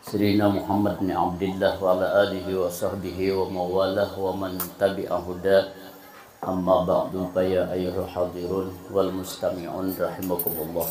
Sayyidina Muhammad bin Abdullah wa ala alihi wa sahbihi wa mawalah wa man tabi'a huda. Amma ba'du fa ya ayyuhal hadirun wal mustami'un rahimakumullah.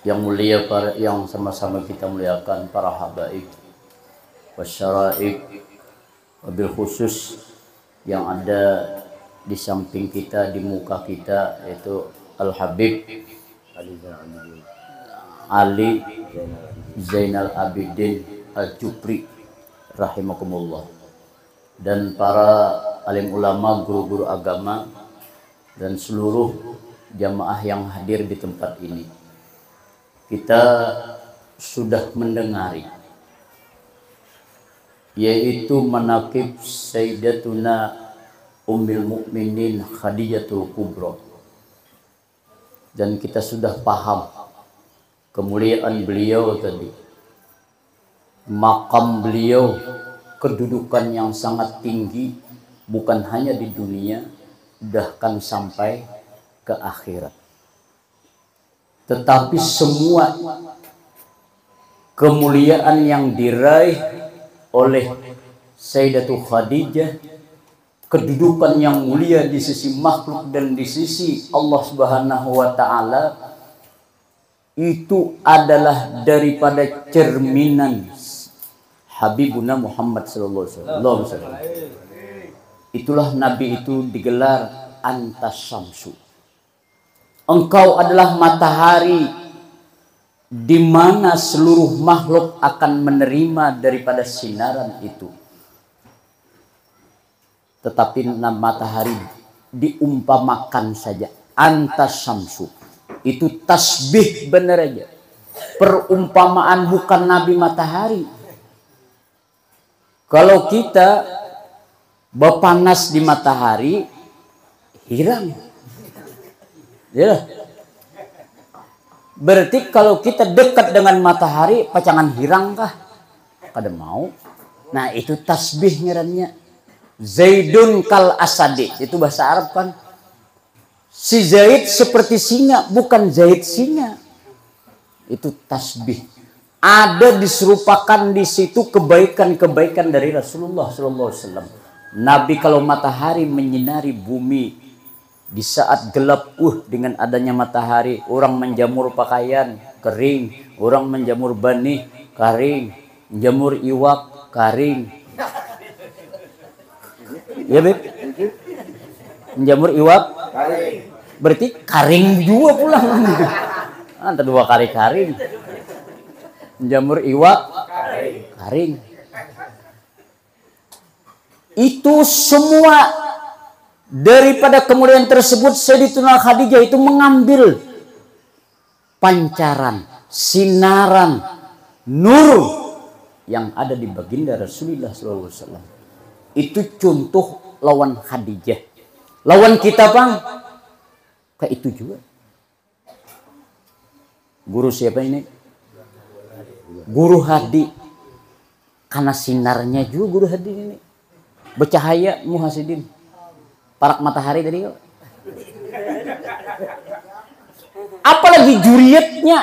Yang mulia yang sama-sama kita muliakan para habaib wasyaraib, wabil khusus yang ada di samping kita, di muka kita, yaitu Al-Habib Ali Zainal Abidin Al-Jupri rahimakumullah, dan para alim ulama, guru-guru agama, dan seluruh jamaah yang hadir di tempat ini. Kita sudah mendengari yaitu manaqib Sayyidatuna Ummul Mukminin Khadijatul Kubra, dan kita sudah paham kemuliaan beliau tadi, makam beliau, kedudukan yang sangat tinggi, bukan hanya di dunia, bahkan sampai ke akhirat. Tetapi semua kemuliaan yang diraih oleh Sayyidatul Khadijah, kedudukan yang mulia di sisi makhluk dan di sisi Allah Subhanahu wa Ta'ala, itu adalah daripada cerminan Habibuna Muhammad sallallahu alaihi wasallam. Itulah Nabi itu digelar Antas Syamsu. Engkau adalah matahari di mana seluruh makhluk akan menerima daripada sinaran itu. Tetapi matahari diumpamakan saja, Antas Syamsu. Itu tasbih benar aja. Perumpamaan bukan Nabi matahari. Kalau kita berpanas di matahari, hilang. Ya. Berarti kalau kita dekat dengan matahari, pacangan hirang kah? Kada mau. Nah, itu tasbih ngarannya. Zaidun kal asadi. Itu bahasa Arab kan. Si Zaid seperti singa, bukan Zaid singa. Itu tasbih. Ada diserupakan di situ kebaikan-kebaikan dari Rasulullah SAW. Nabi kalau matahari menyinari bumi, di saat gelap, dengan adanya matahari, orang menjamur pakaian, kering. Orang menjamur benih, kering. Menjamur iwak, kering. Ya, Beb? Menjamur iwak, kering. Berarti kering juga pulang. Antara 2 kali kering. Menjamur iwak, kering. Itu semua daripada kemuliaan tersebut, Sayyidatuna Khadijah itu mengambil pancaran, sinaran, nur yang ada di baginda Rasulullah SAW. Itu contoh lawan Khadijah. Lawan kita, Bang, kayak itu juga. Guru siapa ini? Guru Hadi. Karena sinarnya juga Guru Hadi ini bercahaya, muhasidin. Parak matahari tadi kok. Apalagi juriyatnya.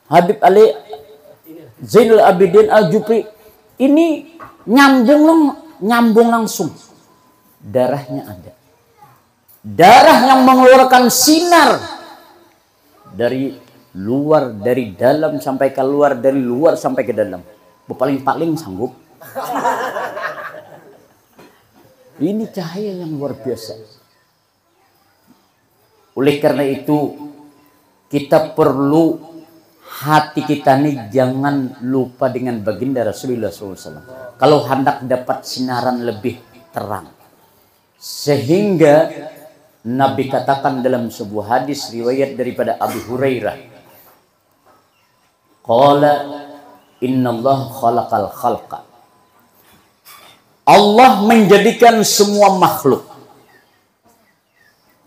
Habib Ali Zainal Abidin Al-Jupri ini nyambung langsung. Darahnya ada. Darah yang mengeluarkan sinar dari luar, dari dalam sampai ke luar, dari luar sampai ke dalam. Paling-paling sanggup. Ini cahaya yang luar biasa. Oleh karena itu, kita perlu hati kita ini jangan lupa dengan baginda Rasulullah SAW. Kalau hendak dapat sinaran lebih terang. Sehingga Nabi katakan dalam sebuah hadis riwayat daripada Abu Hurairah. Qala innallaha khalaqal khalqa. Allah menjadikan semua makhluk,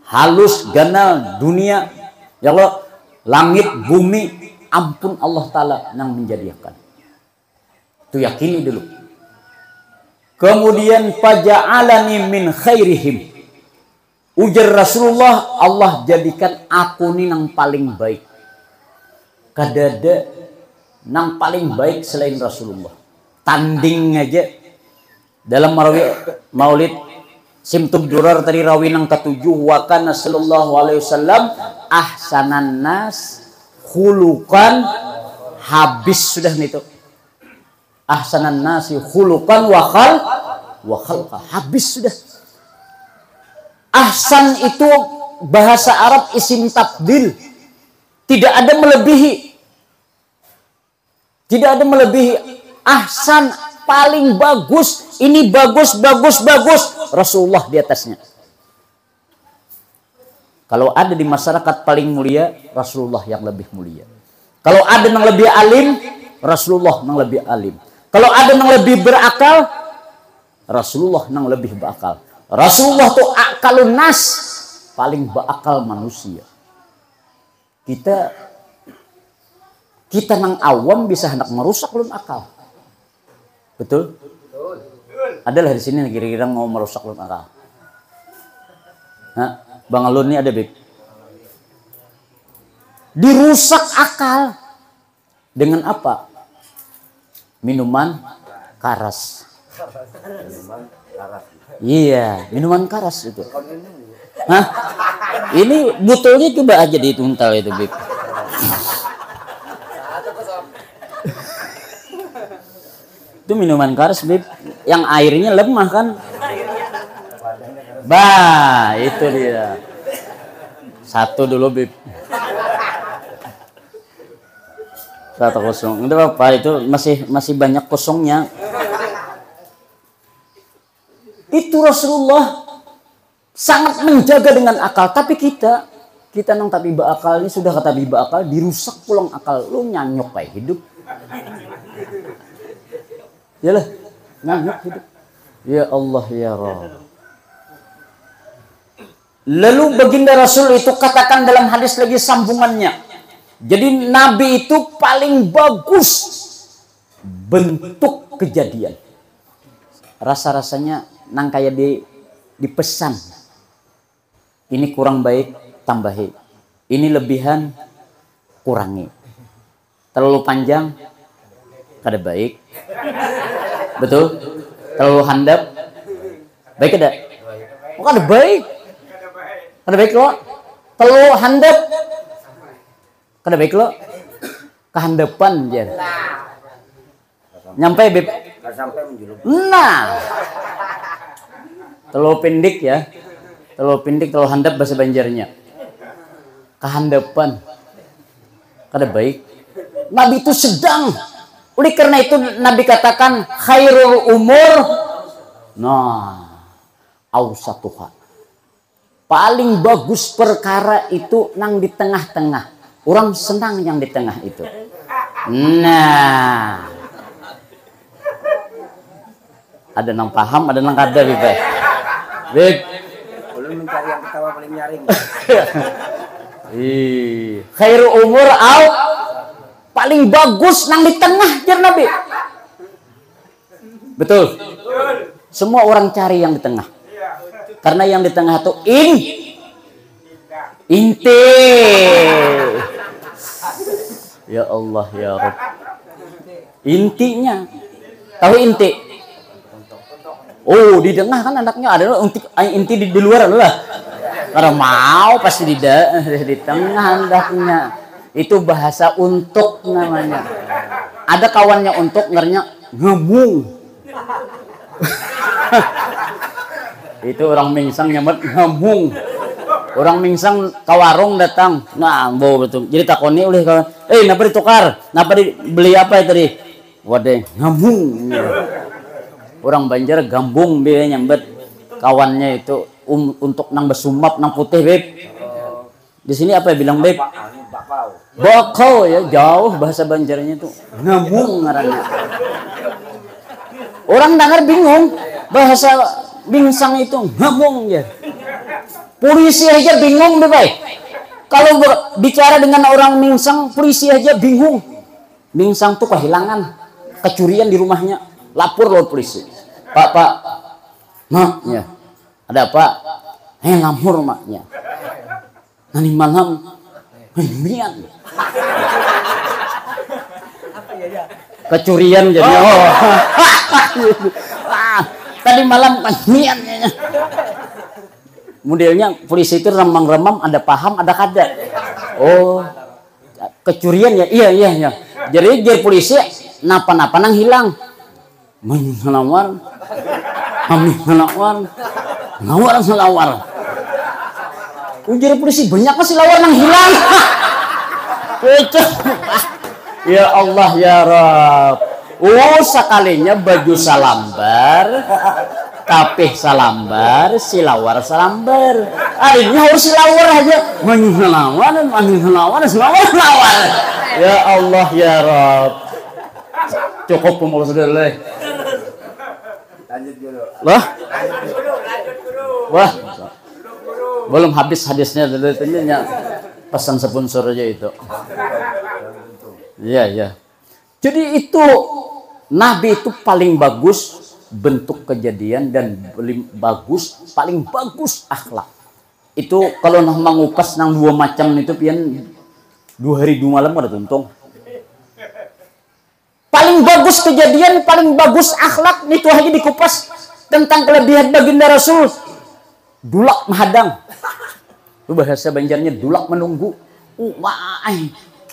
halus, ganal, dunia, ya Allah, langit, bumi, ampun Allah Ta'ala yang menjadikan. Itu yakini dulu. Kemudian faja'alani min khairihim. Ujar Rasulullah, Allah jadikan aku ini yang paling baik. kadada nang paling baik selain Rasulullah. Tanding aja dalam maulid Simtub Durar tadi rawi nang ketujuh, wa kana sallallahu alaihi wasallam ahsanan nas khuluqan, habis sudah itu. Ahsanan nasi khuluqan wa khalqa, habis sudah. Ahsan itu bahasa Arab isim tafdil, tidak ada melebihi. Tidak ada melebihi. Ahsan paling bagus, ini bagus, Rasulullah di atasnya. Kalau ada di masyarakat paling mulia, Rasulullah yang lebih mulia. Kalau ada yang lebih alim, Rasulullah yang lebih alim. Kalau ada yang lebih berakal, Rasulullah yang lebih berakal. Rasulullah tuh akalun nas, paling berakal manusia. Kita nang awam bisa hendak merusak belum akal. Betul? Adalah di sini kira-kira mau merusak belum akal. Nah, Bang Alun ini ada Bib. Dirusak akal dengan apa? Minuman karas. Iya, minuman karas itu. Hah? Ini botolnya coba aja dituntal itu Bib. Itu minuman karas Bib, yang airnya lemah kan. Bah, itu dia. Satu dulu Bib. 1-0. Enggak apa-apa, itu masih banyak kosongnya. Itu Rasulullah sangat menjaga dengan akal, tapi kita nang tapi berakal ini sudah kata berakal dirusak pulang akal. Lu nyanyok kayak hidup. Yalah, nyanyok hidup. Ya Allah ya Rabb. Lalu baginda Rasul itu katakan dalam hadis lagi sambungannya. Jadi Nabi itu paling bagus bentuk kejadian. Rasa-rasanya nang kayak dipesan. Ini kurang baik, tambahi. Ini lebihan, kurangi. Terlalu panjang, kada baik. Betul? Terlalu handap, baik kada? Oh, kada baik. Kada baik lo. Terlalu handap, kada baik lo. Kehandapan jar. Nyampe Beb. Nah. Terlalu pendek ya. Terlalu pendek, terlalu handap bahasa Banjarnya. Kehandapan. Kada baik. Nabi itu sedang. Oleh karena itu Nabi katakan khairul umur awsatuha. Paling bagus perkara itu nang di tengah-tengah. Orang senang yang di tengah itu. Nah. Ada nang paham, ada nang kada Bib. Bib. Belum mencari yang ketawa paling nyaring. Khairul umur paling bagus nang di tengah jar Nabi. Betul. Semua orang cari yang di tengah. Karena yang di tengah itu inti. Ya Allah ya Rabb. Intinya. Tahu inti? Oh, di tengah kan anaknya ada inti di luar adalah. Karena mau pasti di tengah anaknya. Itu bahasa untuk namanya. Ada kawannya untuk ngernya ngemung. Itu orang mingsang nyamet ngemung. Orang mingsang ke warung datang. Nah, betul. Jadi takoni oleh kawan. Napa ditukar? Napa beli apa tadi? Waduh, ngemung. Orang Banjar gambung dia nyambet kawannya itu untuk nang besumap nang putih Beb. Di sini apa ya bilang Beb? Bakau ya, jauh bahasa Banjarnya itu. Ngamung ngarannya. Orang dengar bingung bahasa bingsang itu ngamung ya. Polisi aja bingung Beb. Kalau bicara dengan orang mingsang, polisi aja bingung. Mingsang tuh kehilangan, kecurian di rumahnya. Lapor loh polisi. Pak, mak, ya. Ada apa? Ngamur maknya. Nanti malam, niat. Kecurian jadi. Oh. Tadi malam kan niatnya. Modelnya polisi itu remang-remang, ada paham, ada kada. Oh, kecurian ya? Iya. Jadi dia polisi napa-napa nang hilang. Menawar, nawar. Ujar polisi banyak masih lawar nang hilang. Ya Allah ya Rabb. Oh, sekalinya baju salambar, kapih salambar, silawar salambar. Hari ini harus silawar aja. Selawar. Ya Allah ya Rabb. Cukup pemulau saudara. Lanjut dulu. Loh? Wah. Belum habis hadisnya dulu pesan sponsor aja itu. Iya. Jadi itu Nabi itu paling bagus bentuk kejadian dan paling bagus akhlak. Itu kalau nah mengupas nang dua macam itu pian 2 hari 2 malam ada tuntung. Paling bagus kejadian, paling bagus akhlak itu hanya dikupas tentang kelebihan baginda Rasul. Dulak menghadang. Itu bahasa Banjarnya dulak menunggu.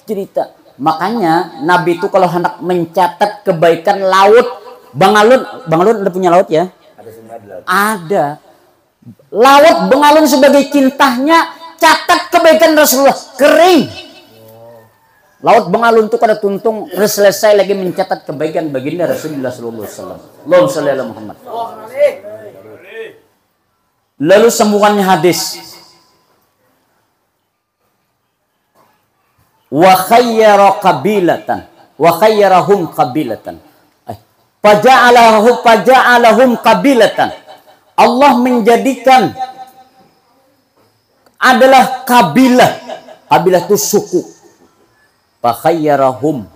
Cerita. Makanya Nabi itu kalau hendak mencatat kebaikan laut, Bang Alun ada punya laut ya? Ada. Laut Bang Alun sebagai cintanya catat kebaikan Rasulullah kering. Laut Bang Alun itu kada tuntung selesai lagi mencatat kebaikan baginda Rasulullah sallallahu alaihi wasallam. Allahumma shalli ala Muhammad. Lalu sambungannya hadis. Wa khayyarahum qabilatan. Faja'alahum qabilatan. Allah menjadikan adalah kabilah. Kabilah itu suku. Fa khayyarahum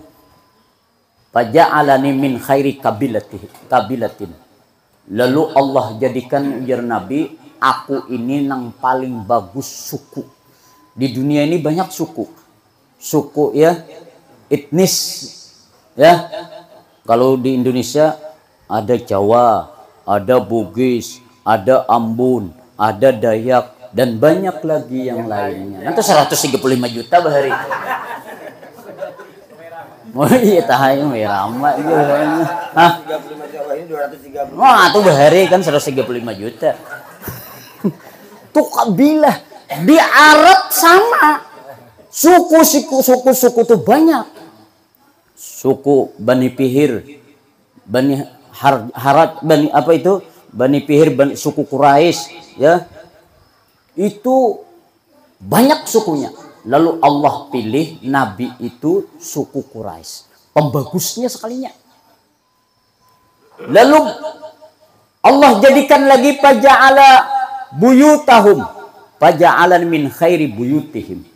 faja'alani min khairi kabilatin. Lalu Allah jadikan ujar Nabi, aku ini yang paling bagus suku. Di dunia ini banyak suku. Suku ya, etnis ya. Kalau di Indonesia ada Jawa, ada Bugis, ada Ambon, ada Dayak dan banyak lagi yang lainnya. Nanti 135 juta bahari. Oh iya tahayu merama gitu. Hah? 35 Jawa ini 230. Wah, tuh bahari kan 135 juta. Tuh kabilah di Arab sama. Suku itu banyak. Suku Bani Pihir, Bani Harat, Bani apa itu? Bani Pihir, suku Quraisy, ya. Itu banyak sukunya. Lalu Allah pilih Nabi itu suku Quraisy. Pembagusnya sekalinya. Lalu Allah jadikan lagi faja'ala buyutahum faja'alan min khairi buyutihim.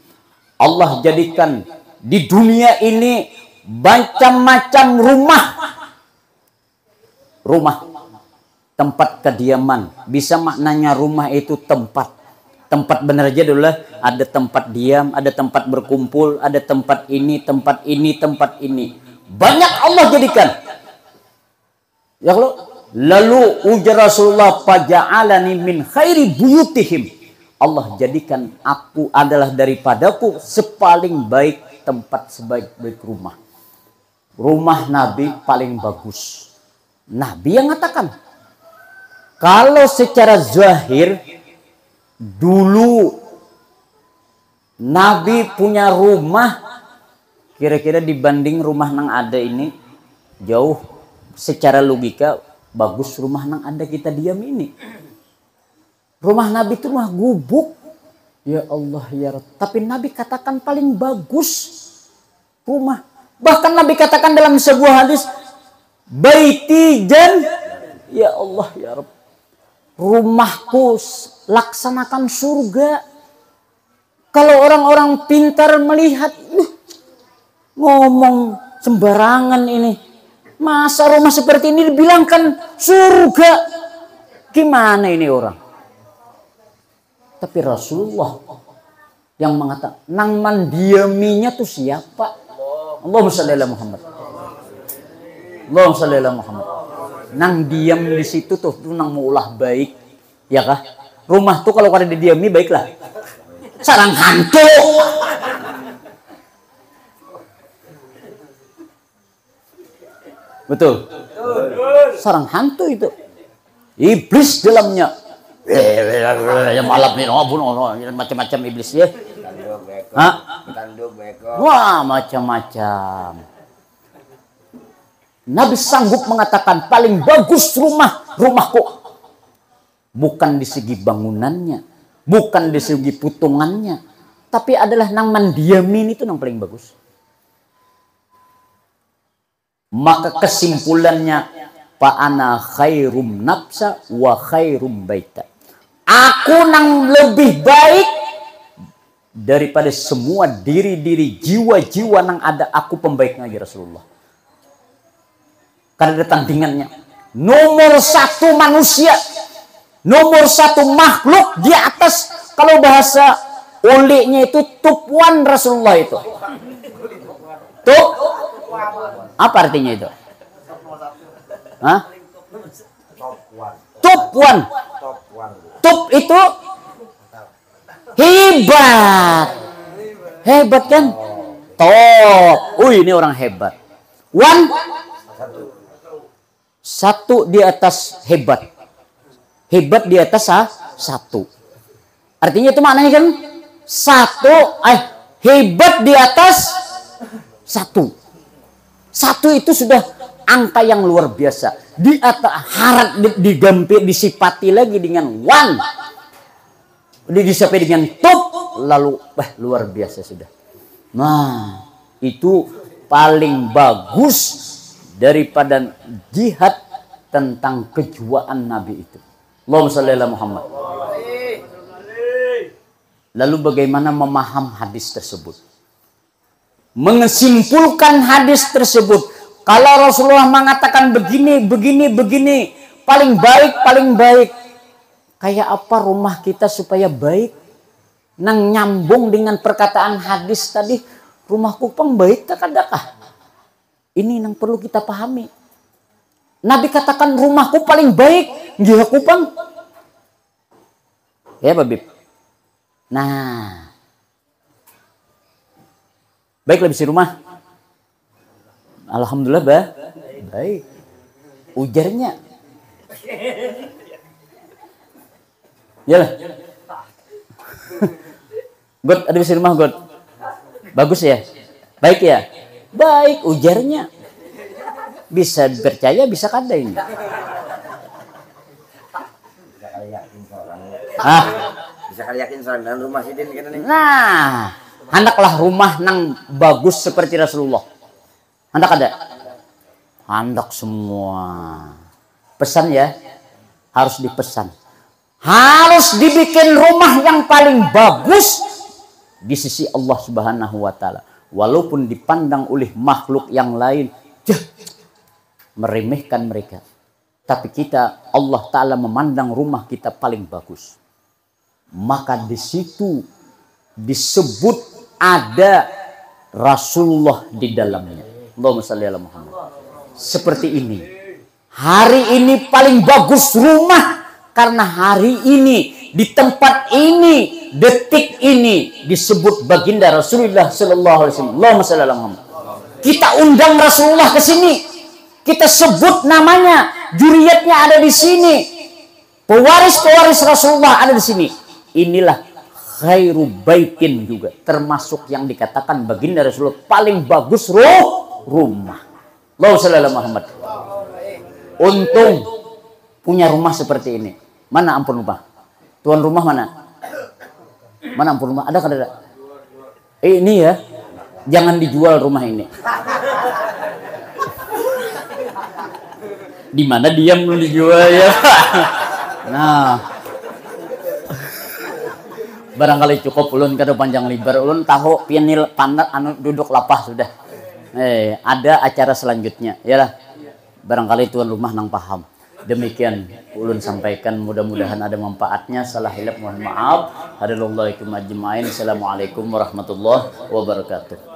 Allah jadikan di dunia ini macam-macam rumah tempat kediaman. Bisa maknanya rumah itu tempat benar aja dulu lah. Ada tempat diam, ada tempat berkumpul, ada tempat ini. Banyak Allah jadikan. Ya Allah. Lalu ujar Rasulullah faja'alani min khairi buyutihim. Allah jadikan aku adalah daripadaku sepaling baik tempat sebaik-baik rumah. Rumah Nabi paling bagus. Nabi yang mengatakan. Kalau secara zahir dulu Nabi punya rumah kira-kira dibanding rumah nang ada ini jauh secara logika bagus rumah nang ada kita diam ini. Rumah Nabi itu rumah gubuk. Ya Allah ya Rabb. Tapi Nabi katakan paling bagus rumah. Bahkan Nabi katakan dalam sebuah hadis, baiti jan. Ya Allah ya Rabb. Rumahku laksanakan surga. Kalau orang-orang pintar melihat, ngomong sembarangan ini. Masa rumah seperti ini dibilangkan surga? Gimana ini orang? Tapi Rasulullah yang mengatakan, nang mendiaminya tuh siapa? Allahumma shalli ala Muhammad. Allahumma sholli ala Muhammad. Nang diam di situ tuh nang mau ulah baik, ya kah? Rumah tuh kalau kada didiami baiklah. Sarang hantu. Betul. Sarang hantu itu. Iblis dalamnya. Yang malam ini macam-macam iblis ya. Wah, macam-macam. Nabi sanggup mengatakan paling bagus rumahku. Bukan di segi bangunannya, bukan di segi putungannya, tapi adalah nang mendiamin itu nang paling bagus. Maka kesimpulannya, fa ana khairum nafsa wa khairum baita. Aku nang lebih baik daripada semua diri-diri jiwa-jiwa nang ada, aku pembaiknya ya Rasulullah. Karena ada tandingannya. Nomor satu manusia, nomor satu makhluk di atas. Kalau bahasa olehnya itu top one Rasulullah itu. Top. Apa artinya itu? Hah? Top one. Top itu hebat. Hebat kan? Top. Ini orang hebat. One. Satu di atas hebat. Hebat di atas satu. Artinya itu maknanya kan satu, hebat di atas satu. Satu itu sudah angka yang luar biasa. Di atas harap digampir, disifati lagi dengan one. Disifati dengan top, lalu luar biasa sudah. Nah, itu paling bagus daripada jihad tentang kejuaan Nabi itu. Allahumma sholli ala Muhammad. Lalu bagaimana memaham hadis tersebut? Menyimpulkan hadis tersebut. Kalau Rasulullah mengatakan begini, paling baik. Kayak apa rumah kita supaya baik? Nang nyambung dengan perkataan hadis tadi, rumahku pang baik tak adakah? Ini yang perlu kita pahami. Nabi katakan rumahku paling baik. Nggih kupang. Ya Babib. Nah. Baik lebih si rumah. Alhamdulillah baik. Ujarnya. Yalah. God, ada di rumah God. Bagus ya? Baik ya? Baik, ujarnya. Bisa percaya, bisa kada ini. Bisa kali yakin soal rumah sidin kan nih. Nah, hendaklah rumah nang bagus seperti Rasulullah. Hendak ada? Hendak semua. Pesan ya, harus dipesan. Harus dibikin rumah yang paling bagus di sisi Allah Subhanahu wa taala. Walaupun dipandang oleh makhluk yang lain meremehkan mereka, tapi kita, Allah Ta'ala memandang rumah kita paling bagus. Maka di situ disebut ada Rasulullah di dalamnya. Allahumma shalli ala Muhammad. Seperti ini. Hari ini paling bagus rumah karena hari ini di tempat ini, detik ini disebut baginda Rasulullah sallallahu alaihi wasallam. Allahumma shalli ala Muhammad. Kita undang Rasulullah ke sini. Kita sebut namanya, juriyatnya ada di sini. Pewaris-pewaris Rasulullah ada di sini. Inilah khairu baitin juga, termasuk yang dikatakan baginda Rasulullah paling bagus rumah. Allahumma shalli ala Muhammad. Untung punya rumah seperti ini. Mana ampun rumah? Tuan rumah mana? Mana ampun rumah? Ada kada? Ini ya, jangan dijual rumah ini. Di mana dia belum dijual ya? Nah, barangkali cukup ulun kada panjang lebar. Ulun tahu pianil pandat anu duduk lapah sudah. Ada acara selanjutnya, yalah. Barangkali tuan rumah nang paham. Demikian ulun sampaikan, mudah-mudahan ada manfaatnya. Salah hilaf mohon maaf. Hadirin ajmain. Assalamualaikum warahmatullahi wabarakatuh.